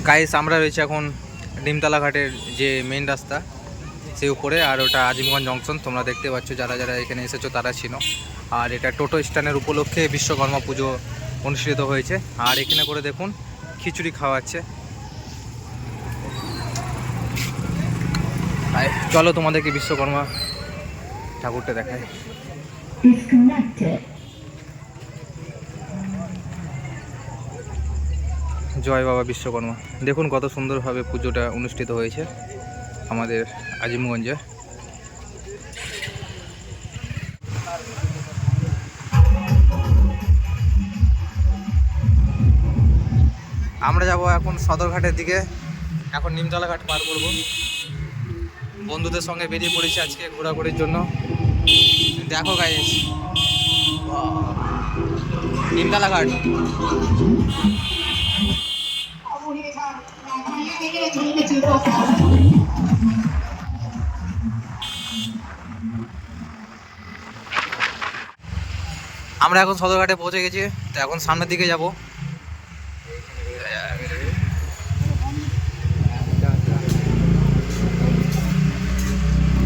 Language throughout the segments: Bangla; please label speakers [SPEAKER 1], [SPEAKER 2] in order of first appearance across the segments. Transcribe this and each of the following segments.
[SPEAKER 1] গাইস আমরা রয়েছে এখন নিমতলা ঘাটের যে মেন রাস্তা সে উপরে, আর ওটা আজিমগঞ্জ জংশন। তোমরা দেখতে পাচ্ছ যারা যারা এখানে এসেছো তারা ছিল। আর এটা টোটো স্ট্যান্ডের উপলক্ষে বিশ্বকর্মা পুজো অনুষ্ঠিত হয়েছে। আর এখানে করে দেখুন খিচুড়ি খাওয়াচ্ছে। চলো তোমাদেরকে বিশ্বকর্মা ঠাকুরটা দেখায়। জয় বাবা বিশ্বকর্মা। দেখুন কত সুন্দরভাবে পুজোটা অনুষ্ঠিত হয়েছে আমাদের আজিমগঞ্জে। আমরা যাব এখন সদরঘাটের দিকে। এখন নিমতলা ঘাট পার করব। বন্ধুদের সঙ্গে বেরিয়ে পড়েছি আজকে ঘোরাঘুরির জন্য। দেখো গাইস নিমতলা ঘাট। আমরা এখন সদরঘাটে পৌঁছে গেছি, তো এখন সামনের দিকে যাব।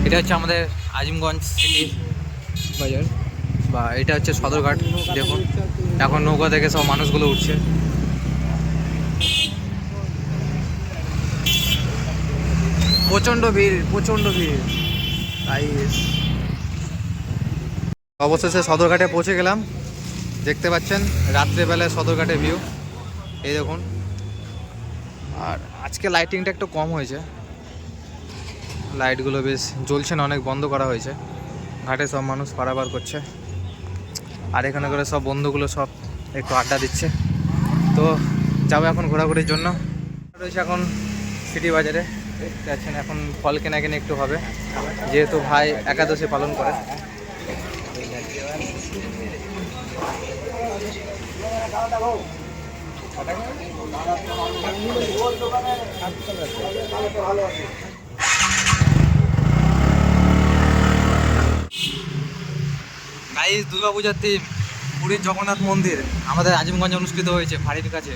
[SPEAKER 1] এটা হচ্ছে আমাদের আজিমগঞ্জ সিটি বাজার, বা এটা হচ্ছে সদরঘাট। দেখুন এখন নৌকা থেকে সব মানুষগুলো উঠছে। প্রচণ্ড ভিড়, প্রচণ্ড ভিড়। অবশেষে সদরঘাটে পৌঁছে গেলাম। দেখতে পাচ্ছেন রাত্রেবেলায় সদরঘাটের ভিউ, এই দেখুন। আর আজকে লাইটিংটা একটু কম হয়েছে, লাইটগুলো বেশ জ্বলছে না, অনেক বন্ধ করা হয়েছে। ঘাটে সব মানুষ পারাপার করছে, আর এখানে করে সব বন্ধুগুলো সব একটু আড্ডা দিচ্ছে। তো যাবো এখন ঘোরাঘুরির জন্য। রয়েছে এখন সিটি বাজারে, দেখতে পাচ্ছেন এখন ফল কেনাকানি একটু হবে, যেহেতু ভাই একাদশী পালন করে। গাইস দুর্গাপূজার থিম পুরীর জগন্নাথ মন্দির আমাদের আজিমগঞ্জে অনুষ্ঠিত হয়েছে, ফাঁড়ির কাছে।